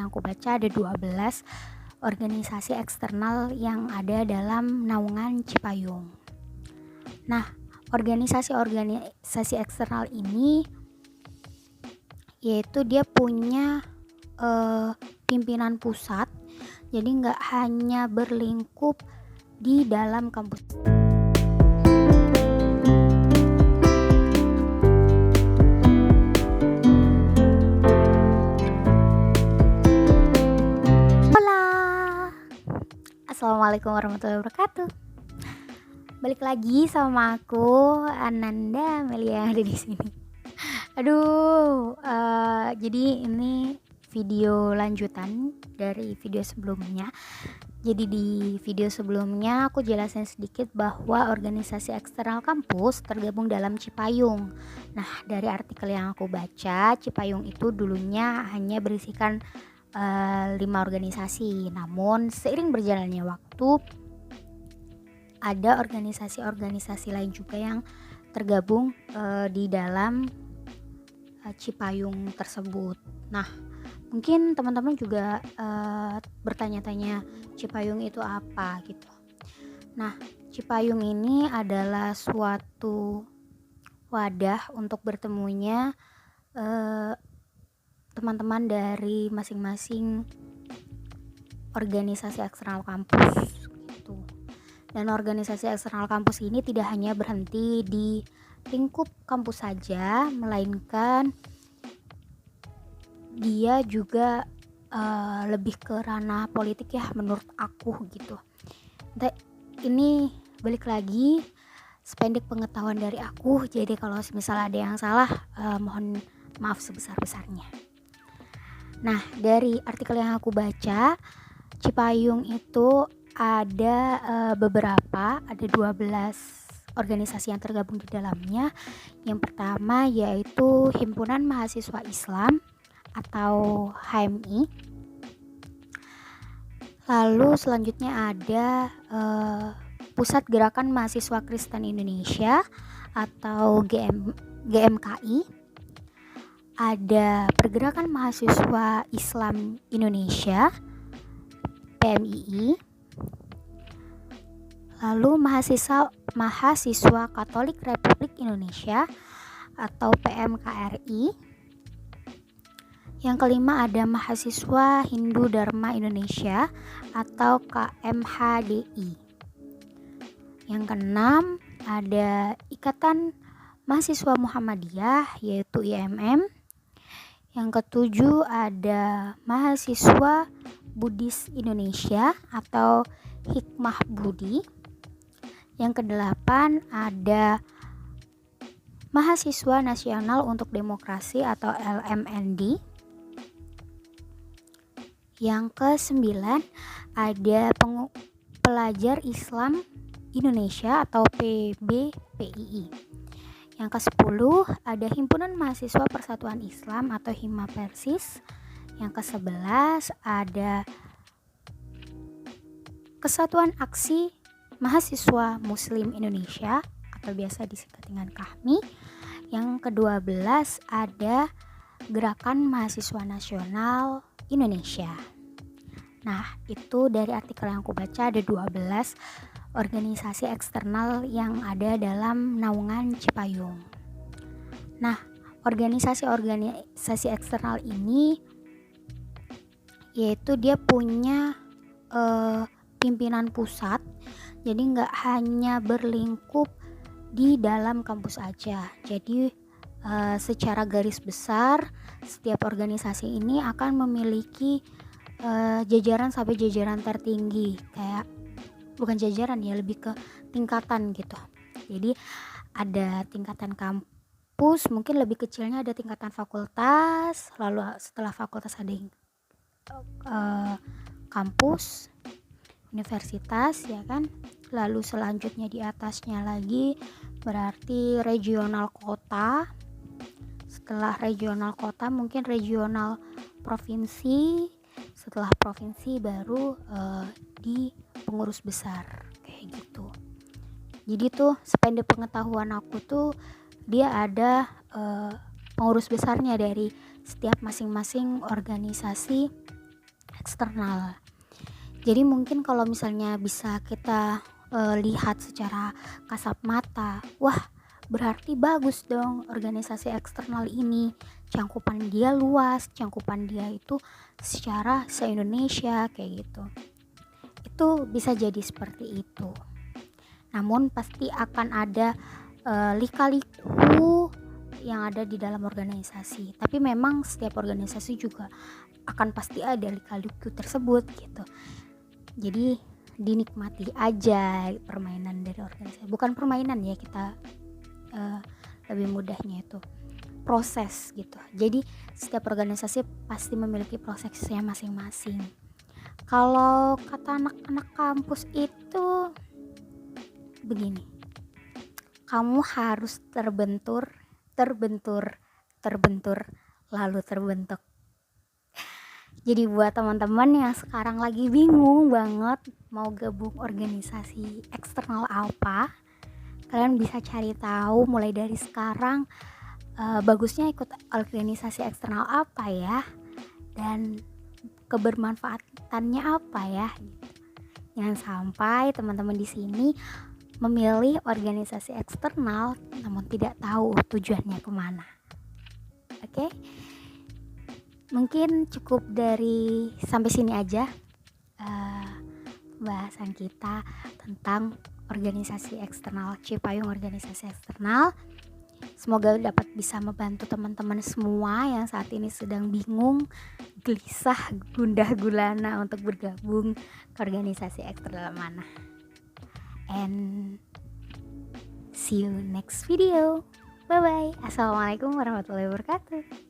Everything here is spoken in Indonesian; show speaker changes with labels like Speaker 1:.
Speaker 1: yang aku baca ada 12 organisasi eksternal yang ada dalam naungan Cipayung. Nah, organisasi eksternal ini yaitu dia punya pimpinan pusat, jadi nggak hanya berlingkup di dalam kampus. Assalamualaikum warahmatullahi wabarakatuh. Balik lagi sama aku Ananda Melia yang ada di sini. Jadi ini video lanjutan dari video sebelumnya. Jadi di video sebelumnya aku jelasin sedikit bahwa organisasi eksternal kampus tergabung dalam Cipayung. Nah, dari artikel yang aku baca, Cipayung itu dulunya hanya berisikan 5 organisasi. Namun seiring berjalannya waktu ada organisasi-organisasi lain juga yang tergabung di dalam Cipayung tersebut. Nah, mungkin teman-teman juga bertanya-tanya Cipayung itu apa gitu. Nah, Cipayung ini adalah suatu wadah untuk bertemunya teman-teman dari masing-masing organisasi eksternal kampus gitu. Dan organisasi eksternal kampus ini tidak hanya berhenti di lingkup kampus saja, melainkan dia juga lebih ke ranah politik ya menurut aku gitu. Ini balik lagi sependek pengetahuan dari aku, jadi kalau misalnya ada yang salah mohon maaf sebesar-besarnya. Nah, dari artikel yang aku baca, Cipayung itu ada ada 12 organisasi yang tergabung di dalamnya. Yang pertama yaitu Himpunan Mahasiswa Islam atau HMI. Lalu selanjutnya ada Pusat Gerakan Mahasiswa Kristen Indonesia atau GMKI. Ada Pergerakan Mahasiswa Islam Indonesia PMII. Lalu Mahasiswa Katolik Republik Indonesia atau PMKRI. Yang kelima ada Mahasiswa Hindu Dharma Indonesia atau KMHDI. Yang keenam ada Ikatan Mahasiswa Muhammadiyah yaitu IMM. Yang ketujuh ada Mahasiswa Buddhis Indonesia atau Hikmah Budi. Yang kedelapan ada Mahasiswa Nasional untuk Demokrasi atau LMND. Yang kesembilan ada Pelajar Islam Indonesia atau PBPII. Yang ke-10 ada Himpunan Mahasiswa Persatuan Islam atau Himmapersis. Yang ke-11 ada Kesatuan Aksi Mahasiswa Muslim Indonesia atau biasa disingkat dengan KAHMI. Yang ke-12 ada Gerakan Mahasiswa Nasional Indonesia. Nah, itu dari artikel yang aku baca ada 12 organisasi eksternal yang ada dalam naungan Cipayung. Nah, organisasi eksternal ini yaitu dia punya pimpinan pusat, jadi nggak hanya berlingkup di dalam kampus aja. Jadi secara garis besar setiap organisasi ini akan memiliki jajaran sampai jajaran tertinggi, kayak bukan jajaran ya, lebih ke tingkatan gitu. Jadi ada tingkatan kampus, mungkin lebih kecilnya ada tingkatan fakultas, lalu setelah fakultas ada kampus, universitas ya kan. Lalu selanjutnya di atasnya lagi berarti regional kota. Setelah regional kota mungkin regional provinsi, setelah provinsi baru di pengurus besar kayak gitu. Jadi tuh sependek pengetahuan aku tuh dia ada pengurus besarnya dari setiap masing-masing organisasi eksternal. Jadi mungkin kalau misalnya bisa kita lihat secara kasat mata, wah berarti bagus dong organisasi eksternal ini, cangkupan dia luas, cangkupan dia itu secara se-Indonesia kayak gitu. Itu bisa jadi seperti itu. Namun pasti akan ada lika-liku yang ada di dalam organisasi. Tapi memang setiap organisasi juga akan pasti ada lika-liku tersebut gitu. Jadi dinikmati aja permainan dari organisasi. Bukan permainan ya, kita lebih mudahnya itu proses gitu. Jadi setiap organisasi pasti memiliki prosesnya masing-masing. Kalau kata anak-anak kampus itu begini, kamu harus terbentur, lalu terbentuk. Jadi buat teman-teman yang sekarang lagi bingung banget mau gabung organisasi eksternal apa, kalian bisa cari tahu mulai dari sekarang bagusnya ikut organisasi eksternal apa ya, dan kebermanfaatannya apa ya. Jangan sampai teman-teman di sini memilih organisasi eksternal namun tidak tahu tujuannya kemana. Oke? Mungkin cukup dari sampai sini aja pembahasan kita tentang organisasi eksternal, Cipayung organisasi eksternal. Semoga dapat bisa membantu teman-teman semua yang saat ini sedang bingung, gelisah, gundah gulana untuk bergabung ke organisasi eksternal mana. And see you next video. Bye bye. Assalamualaikum warahmatullahi wabarakatuh.